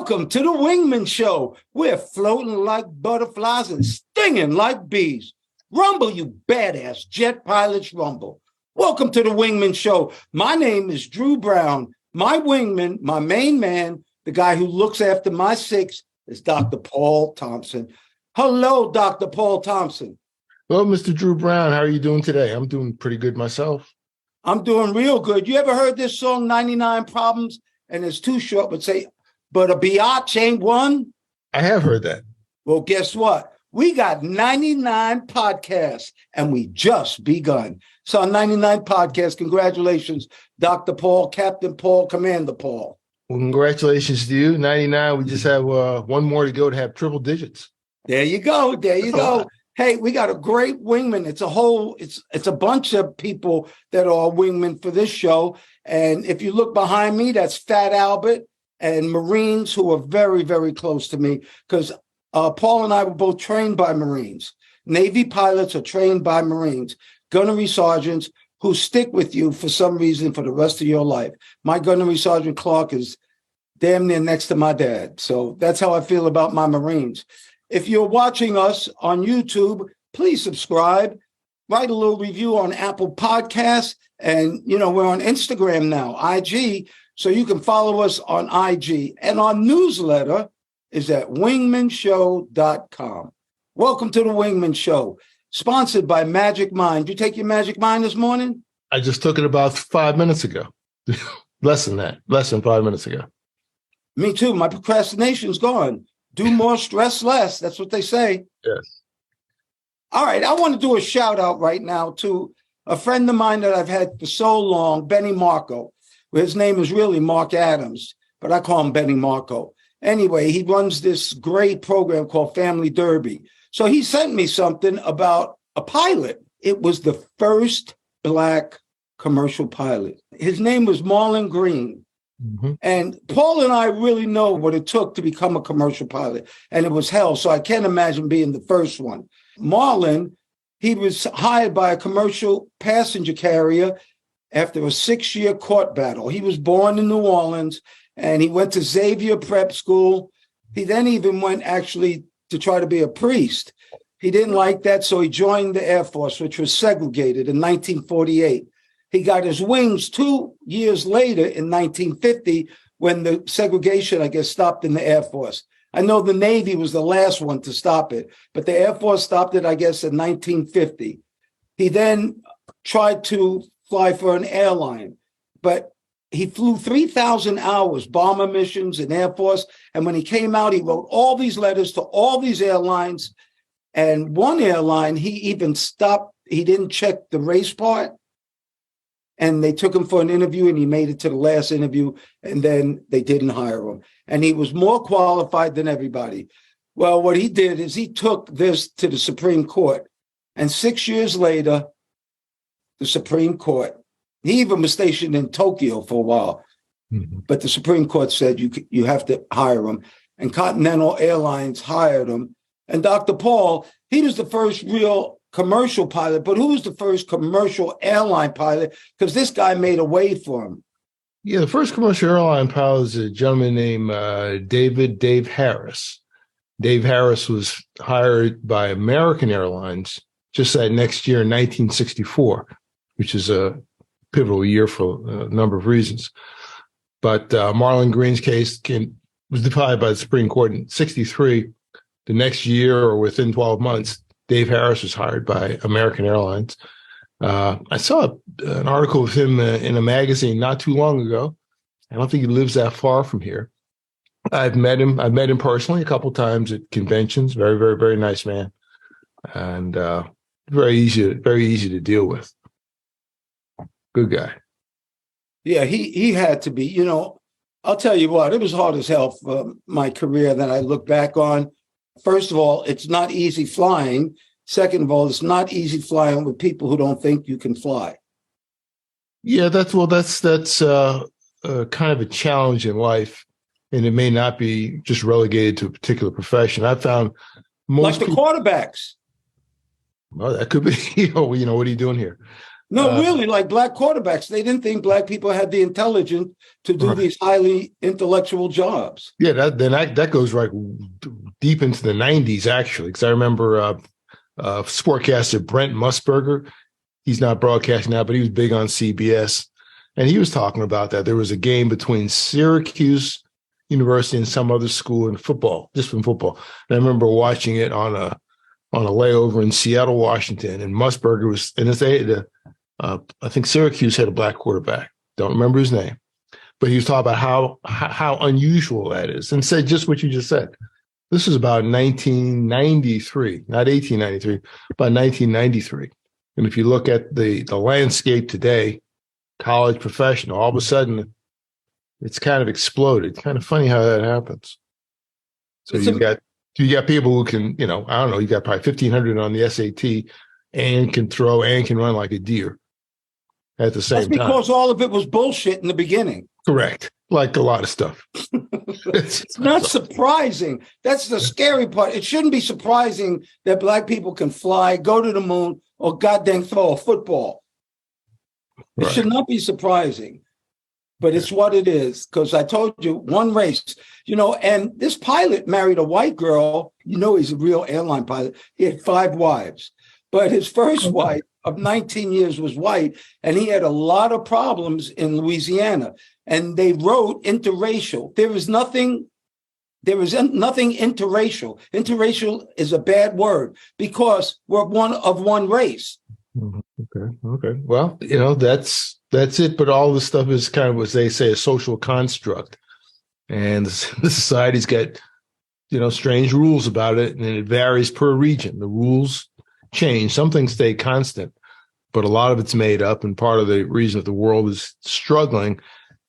Welcome to the Wingmen Show. We're floating like butterflies and stinging like bees. Rumble, you badass jet pilots, rumble. Welcome to the Wingmen Show. My name is Drew Brown. My wingman, my main man, the guy who looks after my six is Dr. Paul Thompson. Hello, Dr. Paul Thompson. Well, Mr. Drew Brown, how are you doing today? I'm doing pretty good myself. I'm doing real good. You ever heard this song, 99 Problems? And it's too short, but say, but a biatch ain't one? I have heard that. Well, guess what? We got 99 podcasts, and we just begun. So 99 podcasts. Congratulations, Dr. Paul, Captain Paul, Commander Paul. Well, congratulations to you. 99. We just have one more to go to have triple digits. There you go. There you go. Hey, we got a great wingman. It's a bunch of people that are wingmen for this show. And if you look behind me, that's Fat Albert and Marines who are very, very close to me because Paul and I were both trained by Marines. Navy pilots are trained by Marines, gunnery sergeants who stick with you for some reason for the rest of your life. My gunnery sergeant Clark is damn near next to my dad. So that's how I feel about my Marines. If you're watching us on YouTube, please subscribe, write a little review on Apple Podcasts. And, we're on Instagram now, IG, so you can follow us on IG. And our newsletter is at wingmenshow.com. Welcome to the Wingmen Show, sponsored by Magic Mind. You take your Magic Mind this morning? I just took it about 5 minutes ago. Less than 5 minutes ago. Me too. My procrastination's gone. Do more, stress less. That's what they say. Yes. All right. I want to do a shout out right now to a friend of mine that I've had for so long, Benny Marco. His name is really Mark Adams, but I call him Benny Marco. Anyway, he runs this great program called Family Derby. So he sent me something about a pilot. It was the first Black commercial pilot. His name was Marlon Green. Mm-hmm. And Paul and I really know what it took to become a commercial pilot. And it was hell. So I can't imagine being the first one. Marlon, he was hired by a commercial passenger carrier after a 6-year court battle. He was born in New Orleans and he went to Xavier Prep School. He then even went actually to try to be a priest. He didn't like that, so he joined the Air Force, which was segregated in 1948. He got his wings 2 years later in 1950 when the segregation, I guess, stopped in the Air Force. I know the Navy was the last one to stop it, but the Air Force stopped it, I guess, in 1950. He then tried to fly for an airline, but he flew 3,000 hours, bomber missions in Air Force. And when he came out, he wrote all these letters to all these airlines. And one airline, he even stopped. He didn't check the race part. And they took him for an interview and he made it to the last interview. And then they didn't hire him. And he was more qualified than everybody. Well, what he did is he took this to the Supreme Court. And 6 years later, the Supreme Court, he even was stationed in Tokyo for a while. Mm-hmm. But the Supreme Court said you have to hire him. And Continental Airlines hired him. And Dr. Paul, he was the first real commercial pilot, but who was the first commercial airline pilot? Because this guy made a way for him. Yeah, the first commercial airline pilot is a gentleman named Dave Harris. Dave Harris was hired by American Airlines just that next year in 1964, which is a pivotal year for a number of reasons. But Marlon Green's case was decided by the Supreme Court in 63. The next year or within 12 months, Dave Harris was hired by American Airlines. I saw an article of him in a magazine not too long ago. I don't think he lives that far from here. I've met him personally a couple times at conventions. Very, very, very nice man, and very easy to deal with. Good guy. Yeah, he had to be. I'll tell you what, it was hard as hell for my career that I look back on. First of all, it's not easy flying. Second of all, it's not easy flying with people who don't think you can fly. Yeah, that's kind of a challenge in life, and it may not be just relegated to a particular profession. I found most like the quarterbacks. Well, that could be. What are you doing here? No, really, like black quarterbacks. They didn't think black people had the intelligence to do Right. these highly intellectual jobs. Yeah, that goes right deep into the 90s, actually, because I remember sportcaster Brent Musburger. He's not broadcasting now, but he was big on CBS. And he was talking about that. There was a game between Syracuse University and some other school in football, just in football. And I remember watching it on a layover in Seattle, Washington. And Musburger was, I think Syracuse had a black quarterback. Don't remember his name. But he was talking about how unusual that is, and said just what you just said. This is about 1993, not 1893, about 1993. And if you look at the landscape today, college, professional, all of a sudden, it's kind of exploded. Kind of funny how that happens. So you got people who can, I don't know, you got probably 1,500 on the SAT and can throw and can run like a deer at the same time. That's because all of it was bullshit in the beginning. Correct. Like a lot of stuff. It's not surprising. That's the scary part. It shouldn't be surprising that black people can fly, go to the moon, or goddamn throw a football. It should not be surprising, but it's what it is. Because I told you, one race, and this pilot married a white girl. He's a real airline pilot. He had 5 wives, but his first wife of 19 years was white, and he had a lot of problems in Louisiana. And they wrote interracial. There is nothing interracial. Interracial is a bad word because we're one race. Okay. Well, that's it. But all this stuff is kind of, as they say, a social construct, and the society's got strange rules about it, and it varies per region. The rules change. Some things stay constant, but a lot of it's made up. And part of the reason that the world is struggling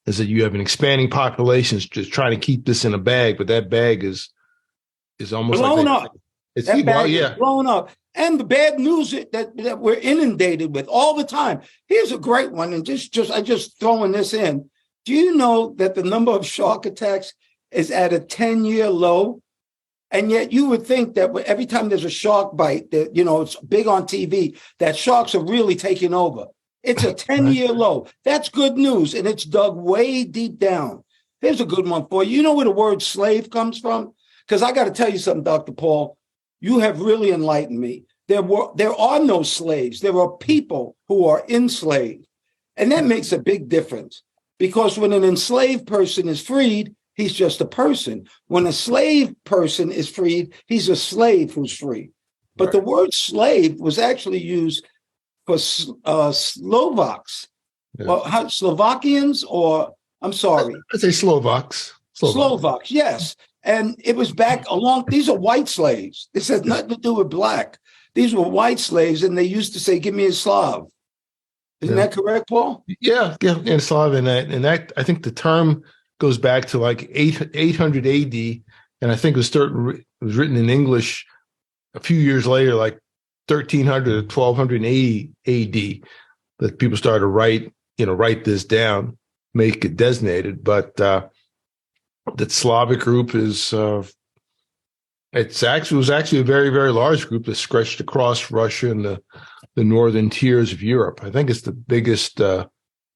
is that you have an expanding population just trying to keep this in a bag, but that bag is almost blown like up. That bag is blown up. And the bad news that we're inundated with all the time. Here's a great one, and I just throwing this in. Do you know that the number of shark attacks is at a 10-year low? And yet you would think that every time there's a shark bite, that it's big on TV, that sharks are really taking over. It's a 10-year low. That's good news, and it's dug way deep down. Here's a good one for you. You know where the word slave comes from? Because I got to tell you something, Dr. Paul. You have really enlightened me. There are no slaves. There are people who are enslaved. And that makes a big difference, because when an enslaved person is freed, he's just a person. When a slave person is freed, he's a slave who's free. But the word slave was actually used for Slovaks. Yeah. Well, Slovakians, or I'm sorry. I'd say Slovaks. Slovaks, yes. And it was back these are white slaves. This has nothing to do with black. These were white slaves, and they used to say, "Give me a Slav." Isn't that correct, Paul? Yeah, in Slav, and that I think the term goes back to like 800 AD, and I think it was written in English a few years later, like 1300 or 1280 AD, that people started to write this down, make it designated. But that Slavic group is was actually a very, very large group that stretched across Russia and the northern tiers of Europe. I think it's the biggest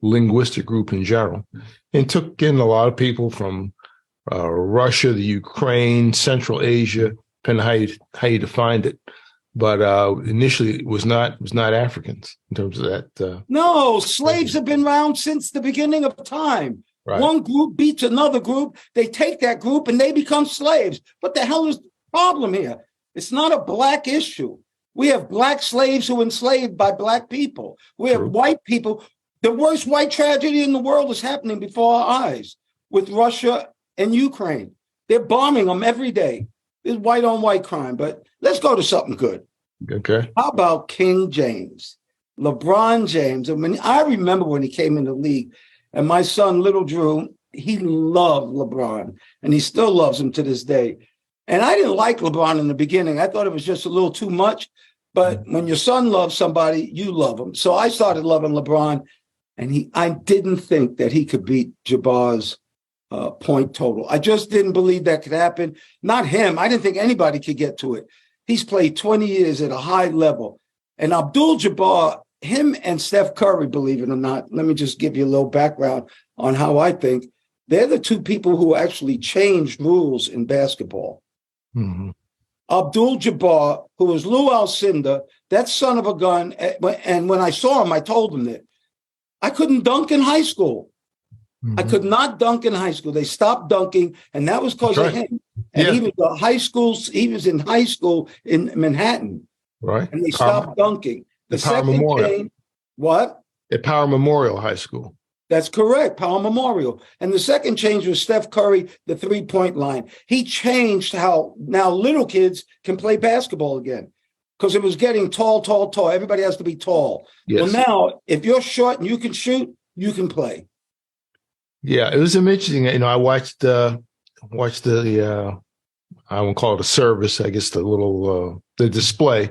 linguistic group in general, and took in a lot of people from Russia, the Ukraine, Central Asia, depending how you defined it. But initially, it was not Africans in terms of that. No, slaves have been around since the beginning of time. Right. One group beats another group. They take that group and they become slaves. What the hell is the problem here? It's not a black issue. We have black slaves who are enslaved by black people. We have white people. The worst white tragedy in the world is happening before our eyes with Russia and Ukraine. They're bombing them every day. It's white on white crime. But let's go to something good. Okay. How about King James? LeBron James. I remember when he came in the league, and my son, little Drew, he loved LeBron, and he still loves him to this day. And I didn't like LeBron in the beginning. I thought it was just a little too much. But when your son loves somebody, you love him. So I started loving LeBron, and I didn't think that he could beat Jabbar's point total. I just didn't believe that could happen. Not him. I didn't think anybody could get to it. He's played 20 years at a high level. And Abdul-Jabbar him and Steph Curry, believe it or not, let me just give you a little background on how I think. They're the two people who actually changed rules in basketball. Mm-hmm. Abdul-Jabbar, who was Lou Alcindor, that son of a gun. And when I saw him, I told him that I couldn't dunk in high school. Mm-hmm. I could not dunk in high school. They stopped dunking, and that was because of him. And he was in high school in Manhattan. Right. And they stopped dunking. The Power Memorial. At Power Memorial High School. That's correct, Power Memorial. And the second change was Steph Curry, the three-point line. He changed how now little kids can play basketball again because it was getting tall. Everybody has to be tall. Yes. Well, now, if you're short and you can shoot, you can play. Yeah, it was amazing. I watched the I won't call it a service, I guess the display,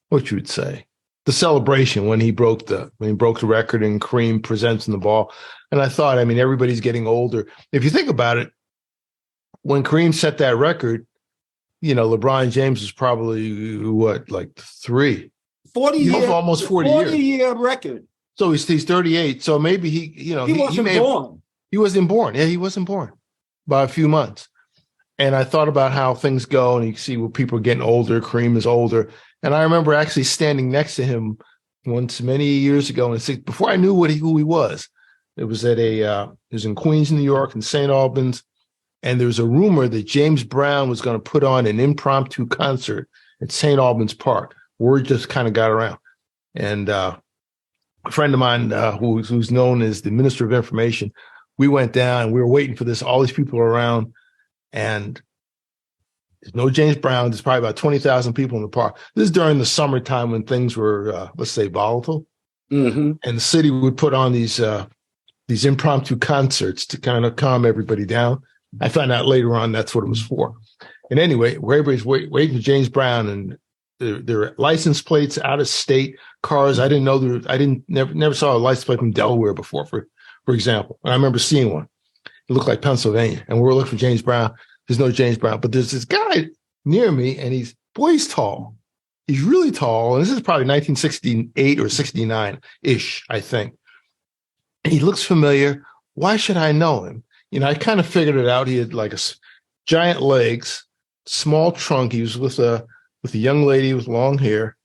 what you would say. The celebration when he broke the record and Kareem presents the ball. And I thought, everybody's getting older. If you think about it, when Kareem set that record, LeBron James was probably like 3. 40 year, almost 40 years. 40-year record. So he's 38. So maybe he wasn't born. He wasn't born. Yeah, he wasn't born by a few months. And I thought about how things go, and you see where people are getting older. Kareem is older. And I remember actually standing next to him once many years ago, and before I knew who he was. It was it was in Queens, New York, in St. Albans, and there was a rumor that James Brown was going to put on an impromptu concert at St. Albans Park. Word just kind of got around, and a friend of mine who's known as the Minister of Information, we went down and we were waiting for this. All these people are around, and there's no James Brown. There's probably about 20,000 people in the park. This is during the summertime when things were, let's say, volatile. Mm-hmm. And the city would put on these impromptu concerts to kind of calm everybody down. I found out later on that's what it was for. And anyway, everybody's waiting for James Brown, and there are license plates, out of state cars. I didn't know never saw a license plate from Delaware before, for example. And I remember seeing one. It looked like Pennsylvania, and we were looking for James Brown. There's no James Brown, but there's this guy near me, and he's tall. He's really tall. And this is probably 1968 or 69-ish, I think. And he looks familiar. Why should I know him? I kind of figured it out. He had like giant legs, small trunk. He was with a young lady with long hair,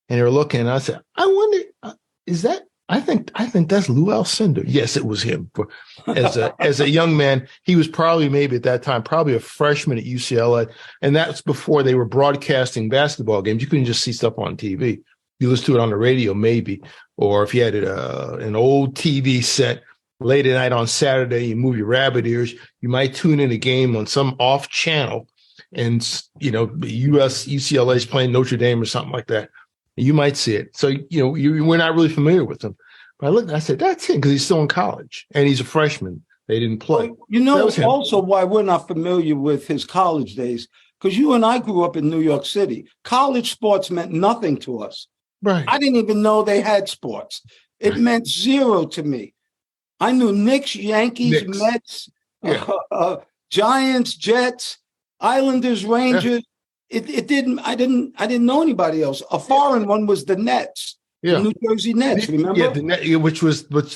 and they were looking. And I said, I wonder, is that? I think that's Lou Alcindor. Yes, it was him. As a young man, he was probably maybe at that time probably a freshman at UCLA, and that's before they were broadcasting basketball games. You couldn't just see stuff on TV. You listen to it on the radio, maybe, or if you had an old TV set late at night on Saturday, you move your rabbit ears. You might tune in a game on some off channel, and UCLA is playing Notre Dame or something like that. You might see it. So, we're not really familiar with him. But I looked and I said, that's him, because he's still in college and he's a freshman. They didn't play. Also why we're not familiar with his college days, because you and I grew up in New York City. College sports meant nothing to us. Right. I didn't even know they had sports. It meant zero to me. I knew Knicks, Yankees, Mets, Giants, Jets, Islanders, Rangers. I didn't know anybody else. A foreign one was the Nets, the New Jersey Nets, remember? Yeah, which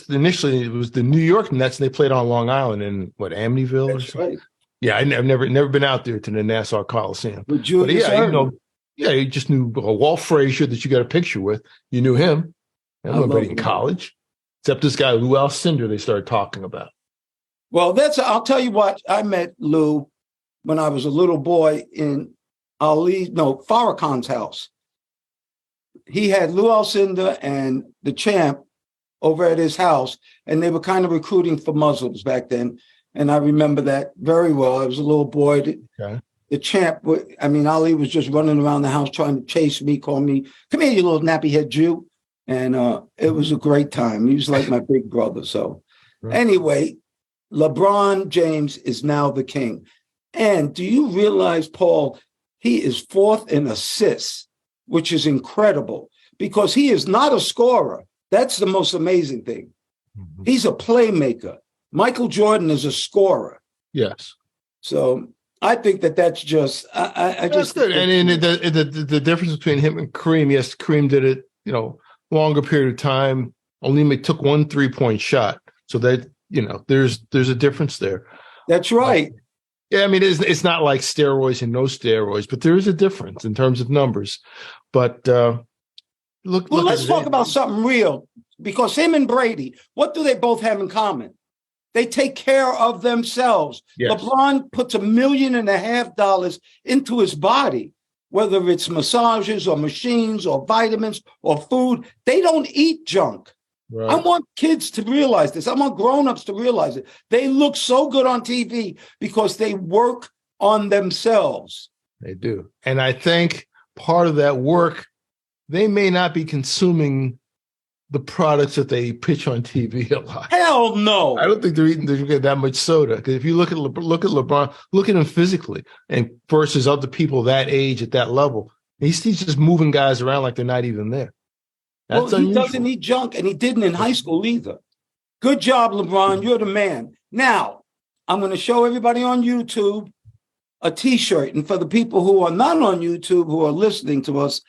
initially it was the New York Nets, and they played on Long Island in Amityville or something. Right. Yeah, I've never been out there to the Nassau Coliseum. But you just knew Walt Frazier that you got a picture with. You knew him. I don't know nobody in college, except this guy Lou Alcindor they started talking about. Well, I'll tell you what, I met Lou when I was a little boy in Farrakhan's house. He had Lou Alcindor and the Champ over at his house, and they were kind of recruiting for Muslims back then. And I remember that very well. I was a little boy. The Champ, Ali was just running around the house trying to chase me, call me, come here, you little nappy head Jew. And it was a great time. He was like my big brother. So anyway, LeBron James is now the king. And do you realize, Paul, he is 4th in assists, which is incredible because he is not a scorer. That's the most amazing thing. Mm-hmm. He's a playmaker. Michael Jordan is a scorer. Yes. So I think that's just, I that's just. Good. And the difference between him and Kareem, yes, Kareem did it, longer period of time, only took one 3-point shot. So that, there's a difference there. That's right. Yeah, I mean, it's not like steroids and no steroids, but there is a difference in terms of numbers. But let's talk about something real, because him and Brady, what do they both have in common? They take care of themselves. Yes. LeBron puts $1.5 million into his body, whether it's massages or machines or vitamins or food. They don't eat junk. Right. I want kids to realize this. I want grown-ups to realize it. They look so good on TV because they work on themselves. They do. And I think part of that work, they may not be consuming the products that they pitch on TV a lot. Hell no. I don't think they're drinking that much soda. Because if you look at LeBron, look at him physically and versus other people that age at that level, he's just moving guys around like they're not even there. That's he unusual. Doesn't eat junk, and he didn't in high school either. Good job, LeBron. You're the man. Now, I'm going to show everybody on YouTube a T-shirt. And for the people who are not on YouTube, who are listening to us,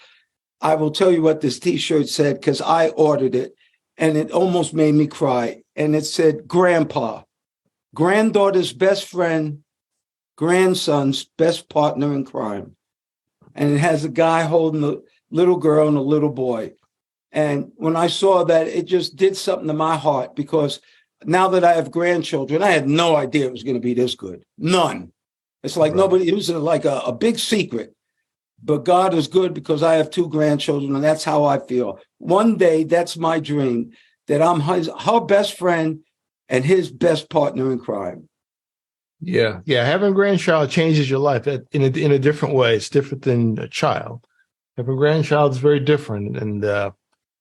I will tell you what this T-shirt said, because I ordered it, and it almost made me cry. And it said, Grandpa, granddaughter's best friend, grandson's best partner in crime. And it has a guy holding a little girl and a little boy. And when I saw that, it just did something to my heart, because now that I have grandchildren, I had no idea it was going to be this good. None. It's like nobody, it was like a big secret. But God is good, because I have 2 grandchildren, and that's how I feel. One day, that's my dream, that I'm her best friend and his best partner in crime. Yeah. Having a grandchild changes your life in a different way. It's different than a child. Having a grandchild is very different, and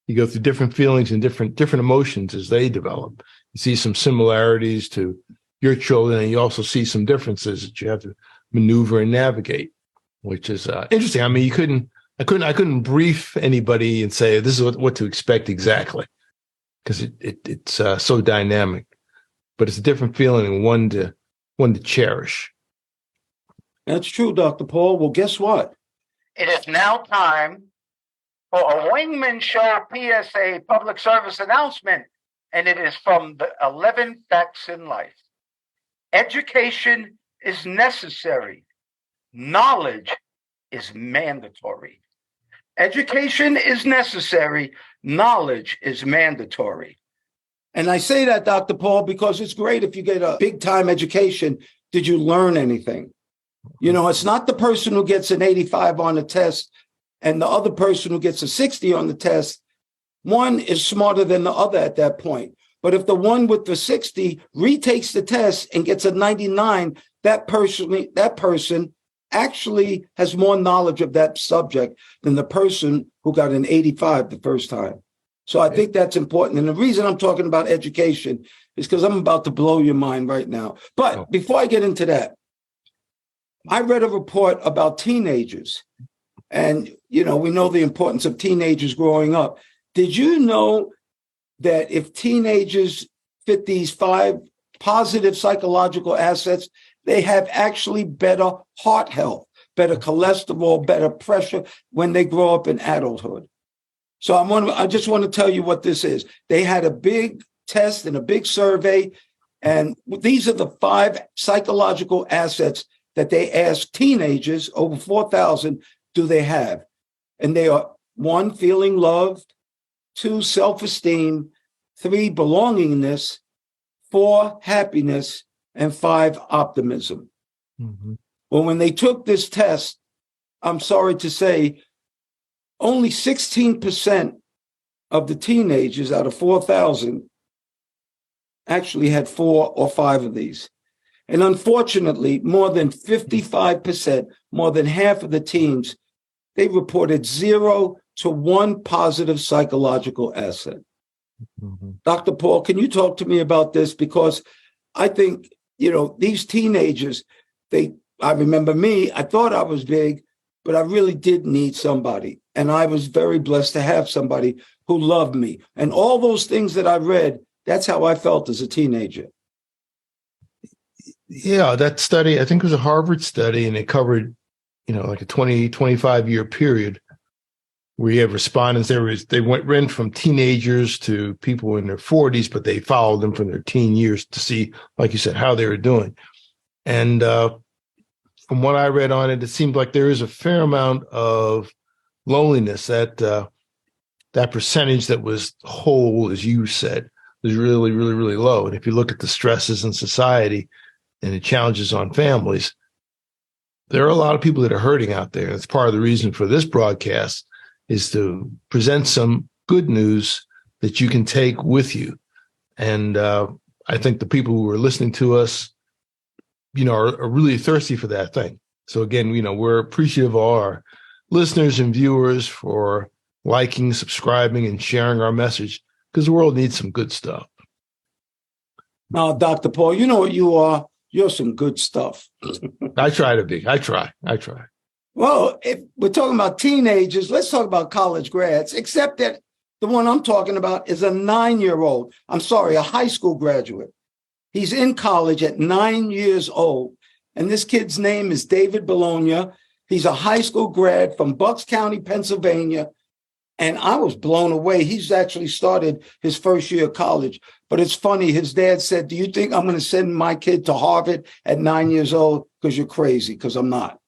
you go through different feelings and different emotions as they develop. You see some similarities to your children, and you also see some differences that you have to maneuver and navigate, which is interesting. I mean, I couldn't brief anybody and say this is what to expect exactly, because it's so dynamic. But it's a different feeling, and one to cherish. That's true, Dr. Paul. Well, guess what? It is now time for a Wingmen Show PSA public service announcement, and it is from the 11 Facts in Life. Education is necessary. Knowledge is mandatory. Education is necessary. Knowledge is mandatory. And I say that, Dr. Paul, because it's great if you get a big-time education. Did you learn anything? It's not the person who gets an 85 on the test and the other person who gets a 60 on the test. One is smarter than the other at that point. But if the one with the 60 retakes the test and gets a 99, that person actually has more knowledge of that subject than the person who got an 85 the first time. So I think that's important. And the reason I'm talking about education is because I'm about to blow your mind right now. But before I get into that, I read a report about teenagers. And, we know the importance of teenagers growing up. Did you know that if teenagers fit these 5 positive psychological assets, they have actually better heart health, better cholesterol, better pressure when they grow up in adulthood? So I just want to tell you what this is. They had a big test and a big survey, and these are the 5 psychological assets that they asked teenagers, over 4,000, do they have? And they are 1, feeling loved, 2, self-esteem, 3, belongingness, 4, happiness, and 5, optimism. Mm-hmm. Well, when they took this test, I'm sorry to say, only 16% of the teenagers out of 4,000 actually had 4 or 5 of these. And unfortunately, more than 55%, more than half of the teens, they reported 0 to 1 positive psychological asset. Mm-hmm. Dr. Paul, can you talk to me about this? Because I think, these teenagers, I remember me, I thought I was big, but I really did need somebody. And I was very blessed to have somebody who loved me. And all those things that I read, that's how I felt as a teenager. Yeah, that study, I think it was a Harvard study, and it covered, like a 25-year period. We have respondents. They went from teenagers to people in their 40s, but they followed them from their teen years to see, like you said, how they were doing. And from what I read on it, it seemed like there is a fair amount of loneliness. That percentage that was whole, as you said, was really, really, really low. And if you look at the stresses in society and the challenges on families, there are a lot of people that are hurting out there. That's part of the reason for this broadcast, is to present some good news that you can take with you. And I think the people who are listening to us, are really thirsty for that thing. So again, we're appreciative of all our listeners and viewers for liking, subscribing, and sharing our message, because the world needs some good stuff. Now, Dr. Paul, you know what you are? You're some good stuff. I try to be. I try. Well, if we're talking about teenagers, let's talk about college grads, except that the one I'm talking about is a 9-year-old. I'm sorry, a high school graduate. He's in college at 9 years old. And this kid's name is David Bologna. He's a high school grad from Bucks County, Pennsylvania. And I was blown away. He's actually started his first year of college. But it's funny. His dad said, "Do you think I'm going to send my kid to Harvard at 9 years old? Because you're crazy," because I'm not.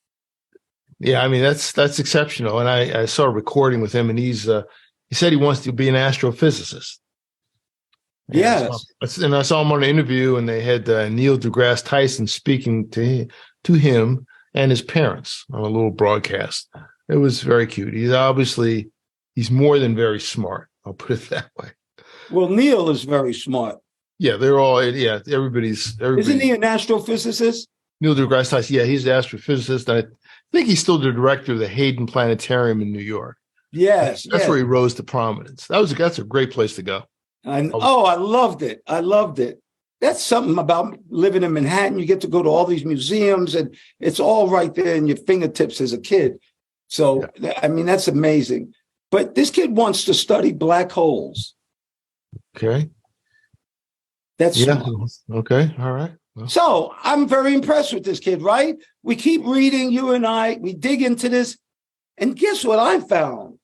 Yeah, I mean, that's exceptional. And I saw a recording with him, and he said he wants to be an astrophysicist. Yes. And I saw him on an interview, and they had Neil deGrasse Tyson speaking to him and his parents on a little broadcast. It was very cute. He's more than very smart. I'll put it that way. Well, Neil is very smart. Yeah, they're all, everybody's. Isn't he an astrophysicist? Neil deGrasse Tyson, yeah, he's an astrophysicist. And I think he's still the director of the Hayden Planetarium in New York. Yes. That's where he rose to prominence. That's a great place to go. I loved it. I loved it. That's something about living in Manhattan. You get to go to all these museums, and it's all right there in your fingertips as a kid. So, yeah. I mean, that's amazing. But this kid wants to study black holes. Okay. That's smart. Okay. All right. Well. So I'm very impressed with this kid, right? We keep reading, you and I, we dig into this. And guess what I found?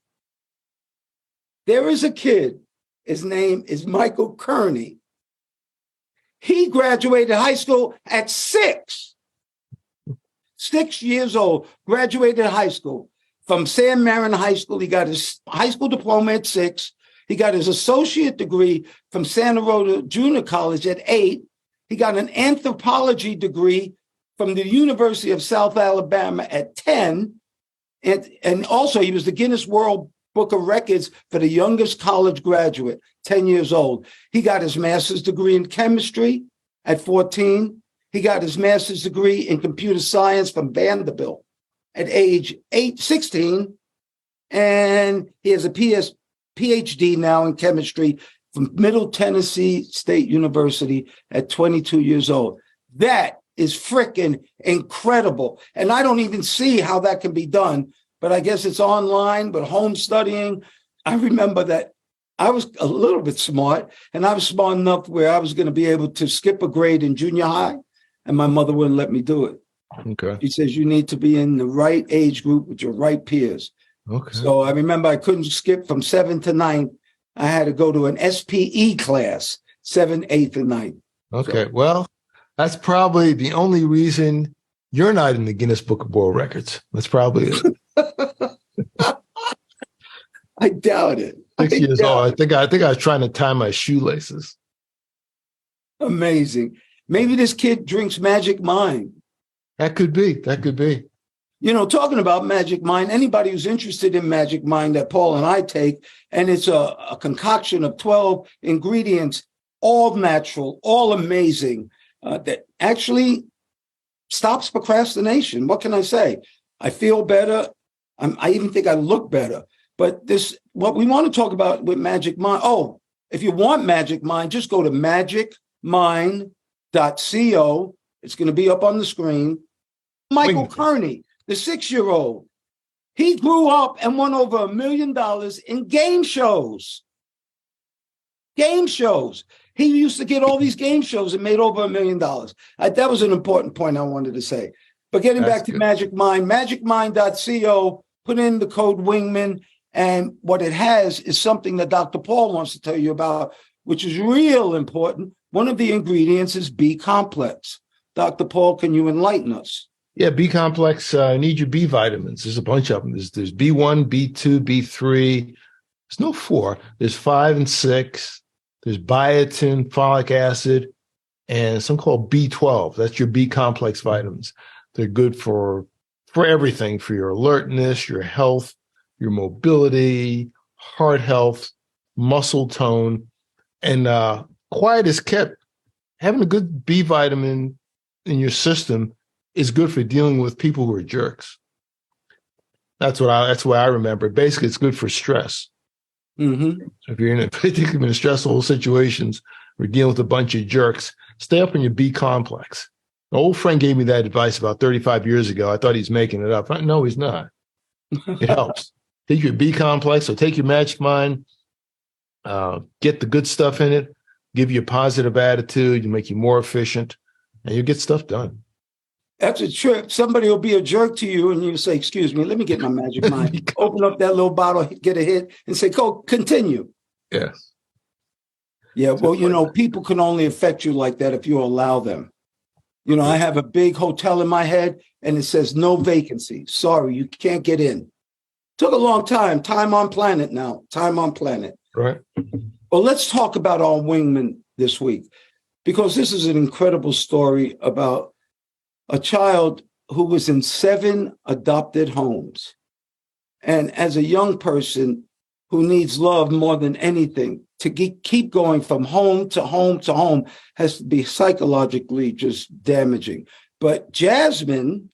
There is a kid. His name is Michael Kearney. He graduated high school at 6 years old, graduated high school from San Marin High School. He got his high school diploma at 6. He got his associate degree from Santa Rosa Junior College at 8. He got an anthropology degree from the University of South Alabama at 10. And also he was the Guinness World Book of Records for the youngest college graduate, 10 years old. He got his master's degree in chemistry at 14. He got his master's degree in computer science from Vanderbilt at age 16. And he has a PhD now in chemistry from Middle Tennessee State University at 22 years old. That is freaking incredible. And I don't even see how that can be done. But I guess it's online, but home studying. I remember that I was a little bit smart, and I was smart enough where I was going to be able to skip a grade in junior high, and my mother wouldn't let me do it. Okay. She says, you need to be in the right age group with your right peers. Okay. So I remember I couldn't skip from 7 to 9. I had to go to an SPE class, 7, 8, and 9. Okay. So, well, that's probably the only reason you're not in the Guinness Book of World Records. That's probably it. I doubt it. 6 years old. I think I was trying to tie my shoelaces. Amazing. Maybe this kid drinks Magic Mind. That could be. Talking about Magic Mind, anybody who's interested in Magic Mind that Paul and I take, and it's a concoction of 12 ingredients, all natural, all amazing, that actually stops procrastination. What can I say? I feel better. I even think I look better. But what we want to talk about with Magic Mind. Oh, if you want Magic Mind, just go to magicmind.co. It's going to be up on the screen. Michael Kearney, the 6-year-old, he grew up and won over $1 million in game shows. Game shows. He used to get all these game shows and made over $1 million. That was an important point I wanted to say. But getting back to Magic Mind, magicmind.co, put in the code Wingmen, And what it has is something that Dr. Paul wants to tell you about, which is real important. One of the ingredients is B complex. Dr. Paul, can you enlighten us? Yeah, B complex, need your B vitamins. There's a bunch of them. There's B1, B2, B3. There's no 4. There's 5 and 6. There's biotin, folic acid, and some called B12. That's your B complex vitamins. They're good for everything, for your alertness, your health, your mobility, heart health, muscle tone, and quiet is kept. Having a good B vitamin in your system is good for dealing with people who are jerks. That's what I remember. Basically, it's good for stress. Mm-hmm. So if you're particularly in stressful situations or dealing with a bunch of jerks, stay up on your B complex. An old friend gave me that advice about 35 years ago. I thought he's making it up. No, he's not. It helps. Take your B complex, or take your Magic Mind, get the good stuff in it, give you a positive attitude, make you more efficient, and you get stuff done. That's a trip. Somebody will be a jerk to you, and you say, "Excuse me, let me get my Magic Mind." Open up that little bottle, get a hit, and say, "Go, continue." Yes. Yeah. Well, people can only affect you like that if you allow them. I have a big hotel in my head, and it says no vacancy. Sorry, you can't get in. Took a long time. Time on planet now. Time on planet. Right. Well, let's talk about our wingman this week, because this is an incredible story about a child who was in 7 adopted homes. And as a young person who needs love more than anything, to keep going from home to home to home has to be psychologically just damaging. But Jasmine,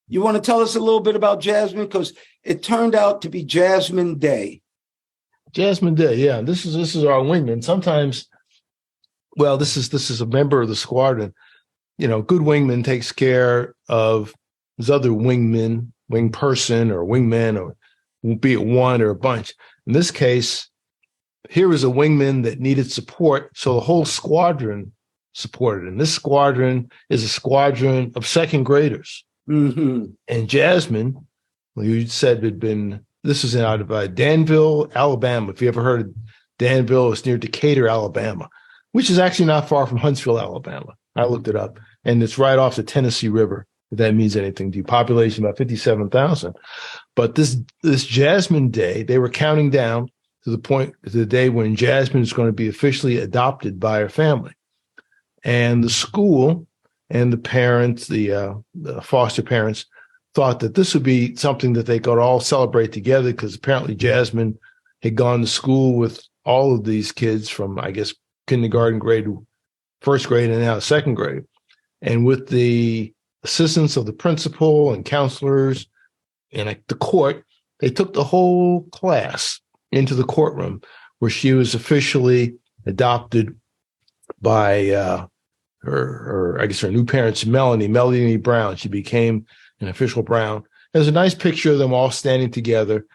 you want to tell us a little bit about Jasmine? Because it turned out to be Jasmine Day. Jasmine Day, yeah. This is our wingman. Sometimes, well, this is a member of the squadron. Good wingman takes care of his other wingmen, wing person or wingman, or be it one or a bunch. In this case, here was a wingman that needed support, so the whole squadron supported. And this squadron is a squadron of second graders. Mm-hmm. And Jasmine, well, you said this is out of Danville, Alabama. If you ever heard of Danville, it's near Decatur, Alabama, which is actually not far from Huntsville, Alabama. I looked it up, and it's right off the Tennessee River, if that means anything to you. Population about 57,000. But this Jasmine Day, they were counting down to the day when Jasmine is going to be officially adopted by her family. And the school and the parents, the foster parents, thought that this would be something that they could all celebrate together, because apparently Jasmine had gone to school with all of these kids from, I guess, kindergarten grade, first grade, and now second grade. And with the assistance of the principal and counselors and the court, they took the whole class into the courtroom, where she was officially adopted by her new parents, Melanie Brown. She became an official Brown. There's a nice picture of them all standing together,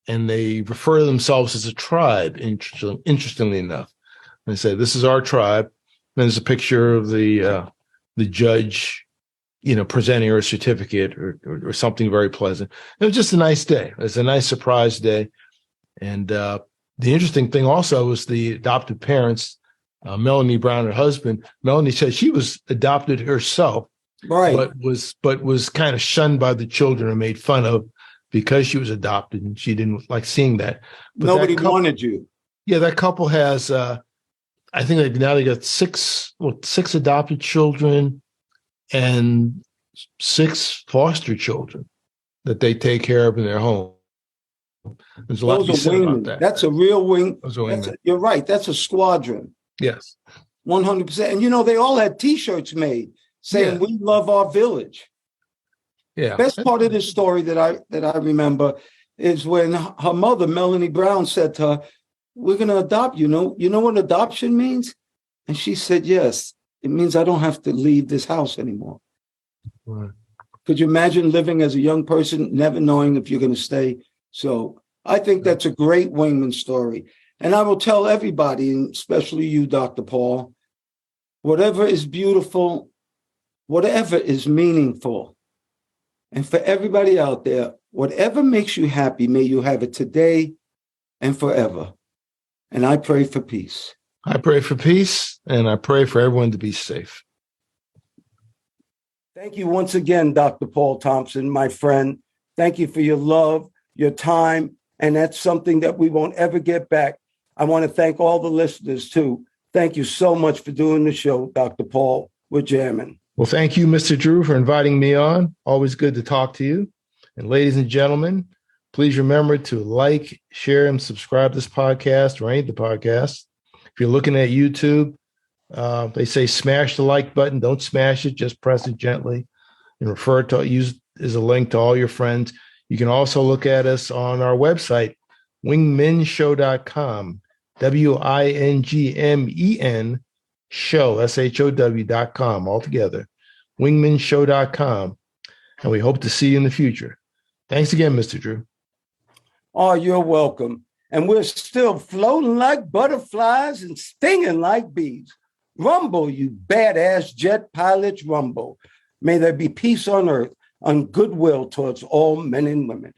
and they refer to themselves as a tribe, interestingly enough. They say, "This is our tribe." And there's a picture of the judge, presenting her a certificate or something very pleasant. It was just a nice day. It was a nice surprise day. And the interesting thing also was the adopted parents, Melanie Brown, her husband. Melanie said she was adopted herself, right? But was kind of shunned by the children and made fun of because she was adopted, and she didn't like seeing that. But nobody wanted you. Yeah, that couple has. I think now they got six adopted children and 6 foster children that they take care of in their home. There's a lot to be said about that. That's a real wing. You're right. That's a squadron. Yes. 100%. And they all had T-shirts made saying, "We love our village." Yeah. Best part of this story that I remember is when her mother, Melanie Brown, said to her, "We're going to adopt you. You know what adoption means?" And she said, "Yes, it means I don't have to leave this house anymore." Right. Could you imagine living as a young person, never knowing if you're going to stay? So I think that's a great wingman story. And I will tell everybody, and especially you, Dr. Paul, whatever is beautiful, whatever is meaningful, and for everybody out there, whatever makes you happy, may you have it today, and forever. And I pray for peace. I pray for peace, and I pray for everyone to be safe. Thank you once again, Dr. Paul Thompson, my friend. Thank you for your love, your time, and that's something that we won't ever get back. I want to thank all the listeners, too. Thank you so much for doing the show, Dr. Paul. We're jamming. Well, thank you, Mr. Drew, for inviting me on. Always good to talk to you. And ladies and gentlemen, please remember to like, share, and subscribe to this podcast or any of the podcasts. If you're looking at YouTube, they say smash the like button. Don't smash it. Just press it gently and refer to use as a link to all your friends. You can also look at us on our website, wingmenshow.com, WINGMEN show, SHOW.com, altogether, wingmenshow.com. And we hope to see you in the future. Thanks again, Mr. Drew. Oh, you're welcome. And we're still floating like butterflies and stinging like bees. Rumble, you badass jet pilots, rumble. May there be peace on earth, on goodwill towards all men and women.